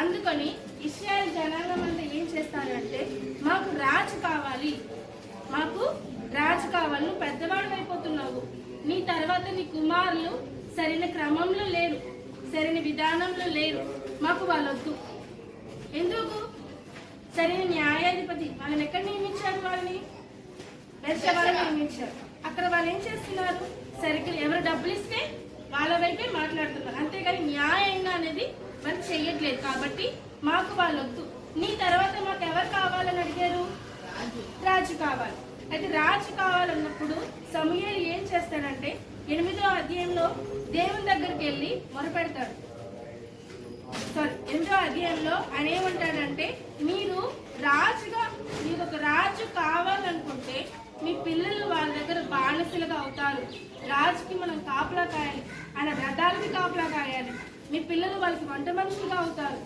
అందుకని ఇశ్రాయేల్ జనాంగం అంతా ఏం చేస్తారంటే మాకు రాజు కావాలి, మాకు రాజు కావాలి, నువ్వు పెద్దవాడు అయిపోతున్నావు, నీ తర్వాత నీ కుమారులు సరైన క్రమంలో లేరు, సరైన విధానంలో లేరు, మాకు వాళ్ళొద్దు. ఎందుకు? సరైన న్యాయాధిపతి వాళ్ళని ఎక్కడ నియమించారు? వాళ్ళని వాళ్ళని నియమించారు. అక్కడ వాళ్ళు ఏం చేస్తున్నారు? సరిగ్గా ఎవరు డబ్బులు ఇస్తే వాళ్ళ వైపే మాట్లాడుతున్నారు, అంతేగాని న్యాయంగా అనేది వాళ్ళు చెయ్యట్లేదు. కాబట్టి మాకు వాళ్ళొద్దు, నీ తర్వాత మాకు ఎవరు కావాలని అడిగారు? రాజు కావాలి. అయితే రాజు కావాలన్నప్పుడు సమూయేలు ఏం చేస్తాడంటే 8వ అధ్యాయంలో దేవుని దగ్గరికి వెళ్ళి మొరపెడతాడు. 8వ అధ్యాయంలో ఆయన ఏమంటాడంటే, మీరు ఒక రాజు కావాలనుకుంటే మీ పిల్లలు వాళ్ళ దగ్గర బానిసలుగా అవుతారు, రాజుకి మనం కాపలా కాయాలి, ఆయన రథాలకి కాపలా కాయాలి, మీ పిల్లలు వాళ్ళకి వంట మనుషులుగా అవుతారు,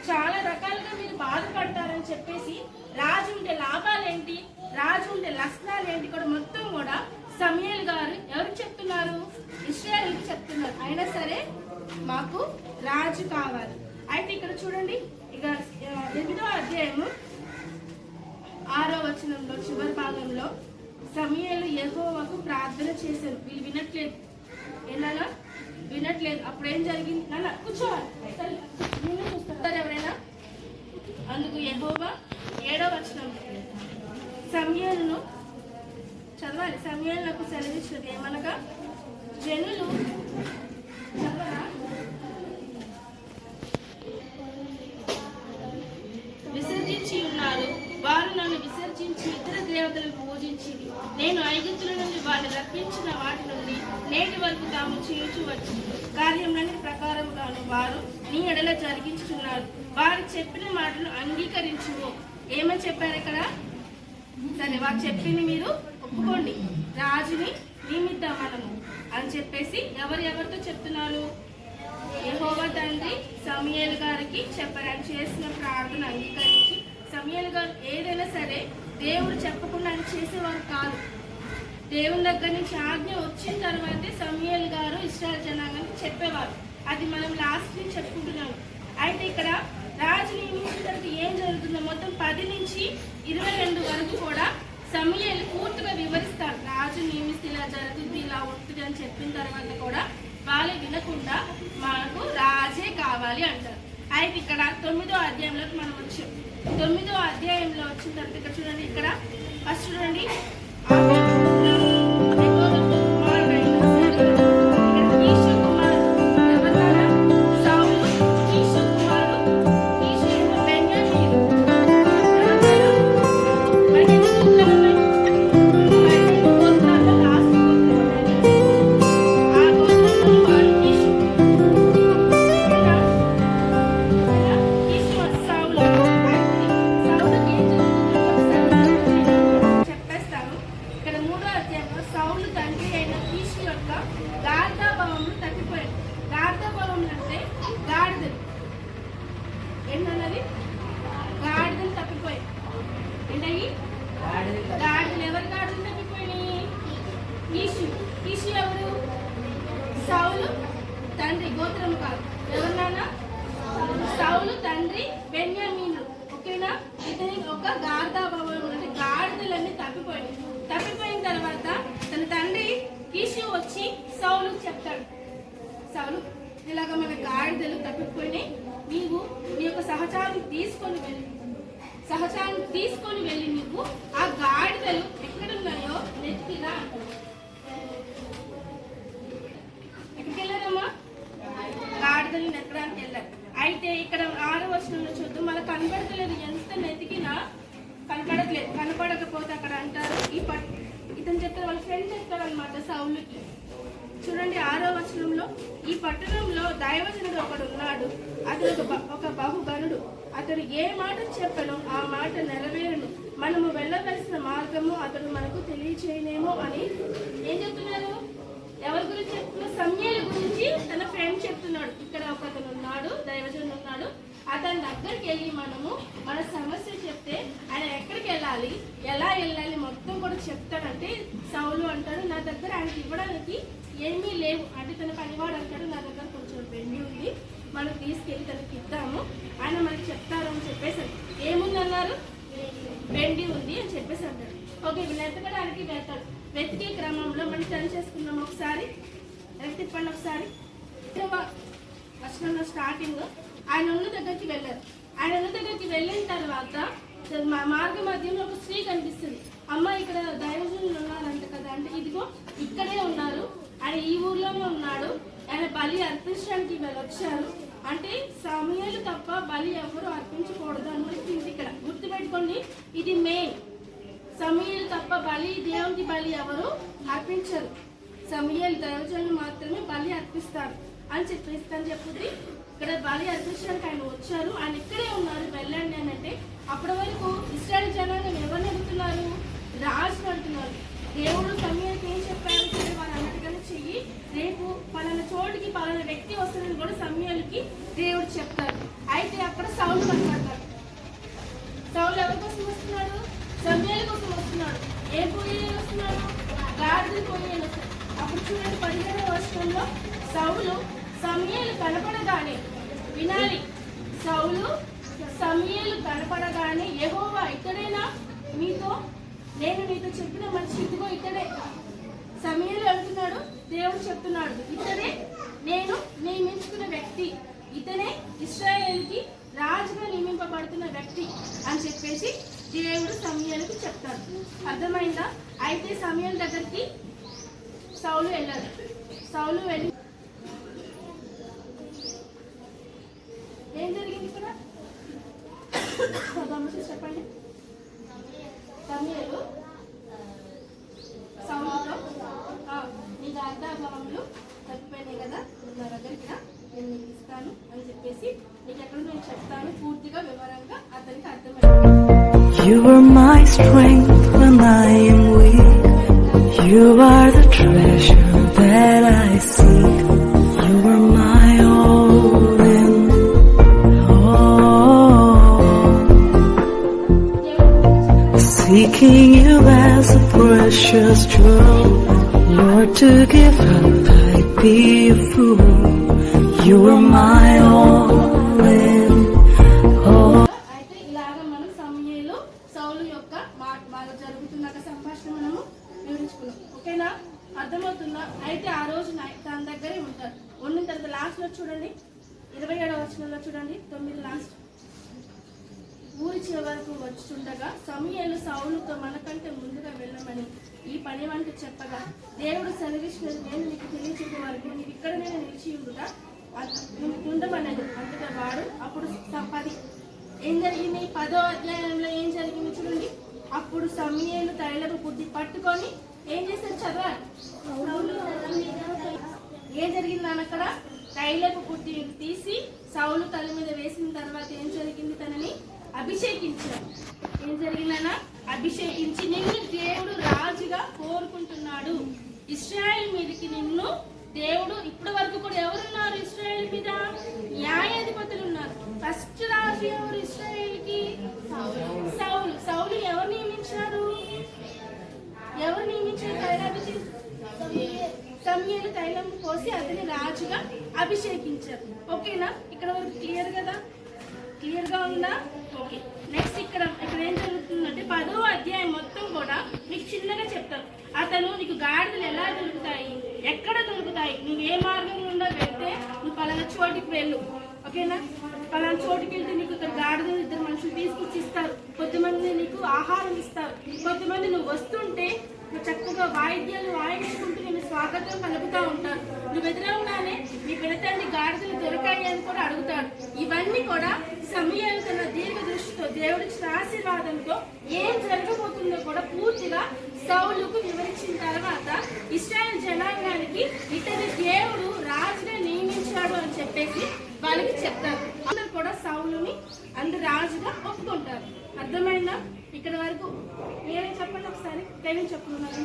చాలా రకాలుగా మీరు బాధపడతారని చెప్పేసి రాజు ఉండే లాభాలేంటి, రాజు ఉండే లక్షణాలు ఏంటి కూడా మొత్తం కూడా సమూయేలు గారు ఎవరికి చెప్తున్నారు? ఇశ్రాయేలుకి చెప్తున్నారు. అయినా సరే మాకు రాజు కావాలి. అయితే ఇక్కడ చూడండి, ఇక 8వ అధ్యాయము 6వ వచనంలో చివరి భాగంలో సమూయేలు యెహోవాకు ప్రార్థన చేశారు. వీళ్ళు వినట్లేదు, ఏనా వినట్లేదు. అప్పుడు ఏం జరిగింది? నాన్న కూర్చోవాలి, చూస్తారు ఎవరైనా. అందుకు యెహోవా 7వ వచనంలో సమూయేలును చదవాలి. సమూయేలు నాకు సెలవిచ్చినది ఏమనగా, జనులు విసర్జించి ఉన్నారు, వారు నన్ను విసర్జించి ఇతర దేవతలను పూజించి నేను ఐగుప్తుల నుండి వారిని రప్పించిన వాటి నుండి నేటి వరకు తాము చేయుచు వచ్చి కార్యములన్నీ ప్రకారముగాను వారు నీ ఎడల జరిగించుతున్నారు, వారు చెప్పిన మాటలు అంగీకరించుము. ఏమని చెప్పారు ఇక్కడ? సరే, వారు చెప్పింది మీరు ఒప్పుకోండి, రాజుని నియమిద్దాం మనము అని చెప్పేసి ఎవరితో చెప్తున్నారు? యెహోవా తండ్రి సమూయేలు గారికి చెప్పారు. ఆయన చేసిన ప్రార్థన అంగీకరించి సమూయేలు గారు ఏదైనా సరే దేవుడు చెప్పకుండా ఆయన చేసేవారు కాదు. దేవుని దగ్గర నుంచి ఆజ్ఞ వచ్చిన తర్వాతే సమూయేలు గారు ఇశ్రాయేలు జనాంగానికి చెప్పేవారు. అది మనం లాస్ట్ నుంచి చెప్పుకుంటున్నాము. అయితే ఇక్కడ రాజు నియమించిన తర్వాత ఏం జరుగుతుందో మొత్తం 10 నుంచి 22 వరకు కూడా సమూయేలు పూర్తిగా వివరిస్తారు. రాజు నియమిస్తే ఇలా జరుగుతుంది, ఇలా ఉంటుంది అని చెప్పిన తర్వాత కూడా వాళ్ళు వినకుండా మనకు రాజే కావాలి అంటారు. అయితే ఇక్కడ 9వ అధ్యాయంలోకి మనం వచ్చాం. 9వ అధ్యాయంలో వచ్చిన తర్వాత ఇక్కడ చూడండి, ఇక్కడ ఫస్ట్ చూడండి, సౌలు తండ్రి గోత్రం కాదు, ఎవరినైనా సౌలు తండ్రి బెన్యామీను, ఓకేనా? ఇతని ఒక గాడిద భవనం అంటే గాడిదలన్నీ తప్పిపోయిన తర్వాత తన తండ్రి కీషు వచ్చి సౌలు చెప్తాడు, సౌలు ఇలాగ మన గాడిదలు తప్పిపోయినాయి, నీవు నీ యొక్క సహచారాన్ని తీసుకొని వెళ్ళి నీవు ఆ గాడిదలు ఎక్కడున్నాయో నెత్తిరా అంటాడు. ఎక్కడికి వెళ్ళారమ్మా? గాడిదలు నెక్కడానికి వెళ్ళారు. అయితే ఇక్కడ 6వ వచనంలో చూద్దాం, మనకు కనపడతలేదు, ఎంత నెతికినా కనపడట్లేదు. కనపడకపోతే అక్కడ అంటారు, ఇతను చెప్తారు, వాళ్ళ ఫ్రెండ్ చెప్తారు అనమాట సౌలుకి. చూడండి 6వ వచనంలో, ఈ పట్టణంలో దైవజనుడు ఒకడు ఉన్నాడు, అతడు ఒక బహుబలుడు, అతడు ఏ మాట చెప్పను ఆ మాట నెరవేరును, మనము వెళ్ళవలసిన మార్గము అతడు మనకు తెలియచేయనేమో అని ఏం చెప్తున్నారు? ఎవరి గురించి చెప్తున్నారు? సమూయేలు గురించి తన ఫ్రెండ్ చెప్తున్నాడు. ఇక్కడ ఒక అతను ఉన్నాడు, దైవజనుడు ఉన్నాడు, అతని దగ్గరికి వెళ్ళి మనము మన సమస్య చెప్తే ఆయన ఎక్కడికి వెళ్ళాలి, ఎలా వెళ్ళాలి మొత్తం కూడా చెప్తాడంటే సౌలు అంటాడు, నా దగ్గర ఆయనకి ఇవ్వడానికి ఏమీ లేవు అంటే తన పనివాడు అంటాడు, నా దగ్గర కొంచెం వెండి ఉంది, మనం తీసుకెళ్ళి తనకి ఇద్దాము, ఆయన మనకి చెప్తారు అని చెప్పేసి. ఏముందన్నారు? వెండి ఉంది అని చెప్పేసి అంటాడు. ఓకే, వెతకడానికి వెళ్తాడు. వెతికే క్రమంలో మనం టర్న్ చేసుకున్నాం. ఒకసారి తిప్పండి. ఒకసారి వర్షంలో స్టార్టింగ్ ఆయన ఉన్న దగ్గరికి వెళ్ళారు. ఆయన ఉన్న దగ్గరికి వెళ్ళిన తర్వాత మార్గ మధ్యంలో ఒక స్త్రీ కనిపిస్తుంది. అమ్మ, ఇక్కడ దైవజనులు ఉన్నారంట కదా అంటే, ఇదిగో ఇక్కడే ఉన్నారు, ఆయన ఈ ఊర్లోనే ఉన్నాడు, ఆయన బలి అర్పించడానికి వీళ్ళు వచ్చారు అంటే సమయాలు తప్ప బలి ఎవరు అర్పించకూడదు అని ఇక్కడ గుర్తుపెట్టుకోండి. ఇది మెయిన్. సమయాలు తప్ప బలి, దేవునికి బలి ఎవరు అర్పించరు. సమయాలు దైవజనులు మాత్రమే బలి అర్పిస్తారు అని చెప్తుంది. ఇక్కడ బలి అర్పించడానికి ఆయన వచ్చారు, ఆయన ఇక్కడే ఉన్నారు, వెళ్ళండి అని అంటే, అప్పటి వరకు ఇశ్రాయేలు జనాంగం ఎవరిని అడుగుతున్నారు? రాజును అడుగుతున్నారు. దేవుడు సమయానికి ఏం చెప్పారు? వారు అన్నట్టుగానే చెయ్యి, రేపు పలానా చోటుకి పలానా వ్యక్తి వస్తుందని కూడా సమయాలకి దేవుడు చెప్తారు. అయితే అక్కడ సౌలు కనపడతాడు. సౌలు ఎవరి కోసం వస్తున్నాడు? సమయాల కోసం వస్తున్నాడు. ఏ పోయి వస్తున్నాడు? గాడిద పోయి వస్తాడు. అప్పుడు చూడండి 15వ వచనంలో, సౌలు సమయాలు కనపడగానే, వినాలి, సౌలు సమయాలు కనపడగానే, యెహోవా ఇక్కడేనా మీతో, నేను మీతో చెప్పిన మనిషి ఇదిగో ఇతడే. సమయాలు అంటున్నాడు, దేవుడు చెప్తున్నాడు, ఇతడే నేను నియమించుకున్న వ్యక్తి, ఇతనే ఇశ్రాయేలుకి రాజుగా నియమింపబడుతున్న వ్యక్తి అని చెప్పేసి దేవుడు సమయాలకు చెప్తాడు. అర్థమైందా? అయితే సమయాల దగ్గరికి సౌలు వెళ్ళాడు. సౌలు వెళ్ళి ఏం జరిగింది ఇక్కడ? చెప్పండి. సమయాలు సౌలుతో నీకు అర్ధాభావములు తప్పిపోయినాయి కదా, నా దగ్గరికి నేను నీకు ఇస్తాను అని చెప్పేసి నీకు ఎక్కడ నేను చెప్తాను పూర్తిగా వివరంగా అతనికి అర్థమైంది. You are my strength when I am weak. You are the treasure that I seek. You are my all in all. Seeking you as a precious jewel, Lord, to give up I'd be a fool. You are my all in all. ఓకేనా? అర్థమవుతుందా? అయితే ఆ రోజు తన దగ్గరే ఉంటారు. ఉన్న తర్వాత లాస్ట్ లో చూడండి, 27వ వచనంలో చూడండి, 9 లాస్ట్. ఊరి చివరకు వచ్చుండగా సమూయేలు సౌలుతో, మనకంటే ముందుగా వెళ్ళమని ఈ పని వంట చెప్పగా, దేవుడు సెలవిచ్చినది నేను నీకు తెలియచేసే వరకు నీకు ఇక్కడ నేను నిలిచి ఉండమన్నాడు. అందుకే వాడు అప్పుడు 10 ఏం జరిగింది? 10వ అధ్యాయంలో ఏం జరిగింది చూడండి. అప్పుడు సమూయేలు తైలపు బుద్ధి పట్టుకొని ఏం చేశారు? చదవాలి. ఏం జరిగింది నాన్న? అక్కడ తైలపు బుద్ధి తీసి సౌలు తల మీద వేసిన తర్వాత ఏం జరిగింది? తనని అభిషేకించారు. ఏం జరిగిందన్నా? అభిషేకించి నిన్ను దేవుడు రాజుగా కోరుకుంటున్నాడు. ఇశ్రాయేల్ మీదకి నిన్ను దేవుడు, ఇప్పటి వరకు కూడా ఎవరున్నారు ఇశ్రాయేల్ మీద? న్యాయాధిపతులు ఉన్నారు. ఫస్ట్ రాజు ఎవరు ఇశ్రాయేల్కి? సౌలు. సౌలు ఎవరు నియమించారు? ఎవరు నియమించారు? సమూయేలు తైలం పోసి అతని రాజుగా అభిషేకించారు. ఓకేనా? ఇక్కడ వరకు క్లియర్ కదా? క్లియర్ గా ఉందా? ఓకే. నెక్స్ట్ ఇక్కడ ఏం జరుగుతుందంటే 10వ అధ్యాయం మొత్తం కూడా మీకు చిన్నగా చెప్తాను. అతను నీకు గాడిదలు ఎలా దొరుకుతాయి, ఎక్కడ దొరుకుతాయి, నువ్వు ఏ మార్గం గుండా వెళ్తే నువ్వు పలానా చోటికి వెళ్ళు. ఓకేనా? పలానా చోటుకి వెళ్తే నీకు ఇక్కడ గాడిదలు 2 మనుషులు తీసుకొచ్చి ఇస్తారు. కొంతమంది నీకు ఆహారం ఇస్తారు. కొంతమంది నువ్వు వస్తుంటే నువ్వు చక్కగా వాయిద్యాలు వాయించుకుంటూ నేను స్వాగతం పలుకుతూ ఉంటారు. నువ్వు ఎదురవగానే మీ పిల్లతండ్రి గాడిదలు దొరకాయి అని కూడా అడుగుతాడు. ఇవన్నీ కూడా సమయాలు తన దీర్ఘ దృష్టితో దేవుడిచ్చిన ఆశీర్వాదంతో ఏం జరగబోతుందో కూడా పూర్తిగా సౌలుకు వివరించిన తర్వాత ఇశ్రాయేల్ జనాంగానికి ఇతని దేవుడు రాజుగా నియమించాడు అని చెప్పేసి వాళ్ళకి చెప్తారు. అందరు కూడా సౌలుని అందరు రాజుగా ఒప్పుకుంటారు. అర్థమైందా? ఇక్కడ వరకు ఏమేమి చెప్పండి ఒకసారి. ఏమేమి చెప్పుకున్నారు?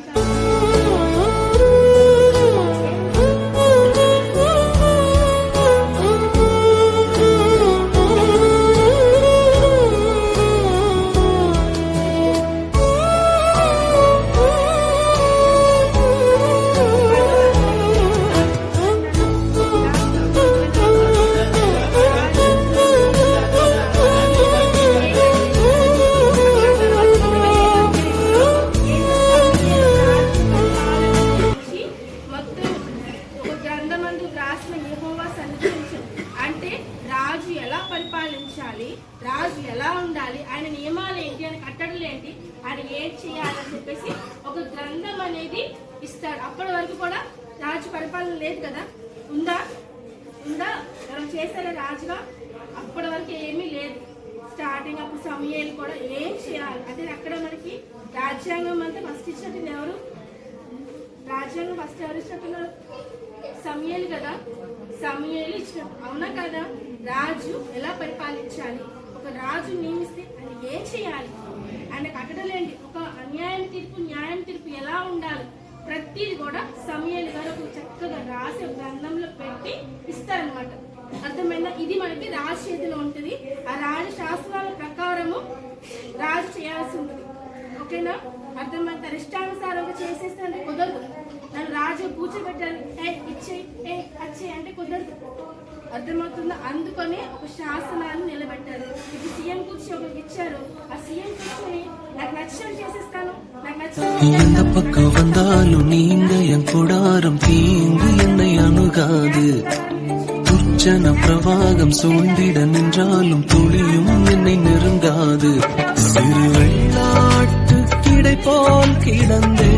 ఒక గ్రంథమందు రాసిన యెహోవా సన్నిధి ఉంచెను. అంటే రాజు ఎలా పరిపాలించాలి, రాజు ఎలా ఉండాలి, ఆయన నియమాలు ఏంటి, ఆయన కట్టడలు ఏంటి, ఆయన ఏం చేయాలని చెప్పేసి ఒక గ్రంథం అనేది ఇస్తాడు. అప్పటి వరకు కూడా రాజు పరిపాలన లేదు కదా, ఉందా ఎవరు చేశారా రాజుగా? అప్పటి వరకు ఏమీ లేదు. స్టార్టింగ్ అప్పుడు సమయాలు కూడా ఏం చేయాలి అంటే అక్కడ మనకి రాజ్యాంగం అంతా ఫస్ట్ ఇచ్చినట్టు ఎవరు? రాజ్యాంగం ఫస్ట్ ఎవరు ఇచ్చినట్టున్నారు? సమయాలు కదా, సమయాలు ఇచ్చినట్టు. అవునా కదా? రాజు ఎలా పరిపాలించాలి, ఒక రాజు నియమిస్తే ఆయన ఏం చేయాలి, ఆయన కట్టడలేండి, ఒక అన్యాయం తీర్పు న్యాయం తీర్పు ఎలా ఉండాలి, ప్రతిది కూడా సమయాలు గారు ఒక చక్కగా రాసి గ్రంథంలో పెట్టి ఇస్తారనమాట. అర్థమైందా? ఇది మనకి రాజు చేతిలో ఉంటుంది. ఆ రాజు శాస్త్రాల ప్రకారము రాజు చేయాల్సి ఉంటుంది. ఓకేనా? అర్థమైంది? తన ఇష్టానుసారంగా చేసేస్తే కుదరదు. నన్ను రాజు కూర్చోబెట్టాలి, ఇచ్చేయి వచ్చేయి అంటే కుదరదు. అర్థమవుతుందా? అందుకనే ఒక శాసనాన్ని నిలబెట్టారు. ఇది సీఎం కూర్చొని ఒకరికి ఇచ్చారు. ఆ సీఎం కూర్చొని నాకు నచ్చినట్టు చేసేస్తాను, నాకు எந்த பக்கம் வந்தாலும் நீங்க என் கூடாரம் தீங்கு என்னை அணுகாது துர்ச்சன பிரவாகம் சூழ்ந்திட நின்றாலும் துளியும் என்னை நெருங்காது சிறு வெள்ளாட்டு கிடை போல் கிடந்தே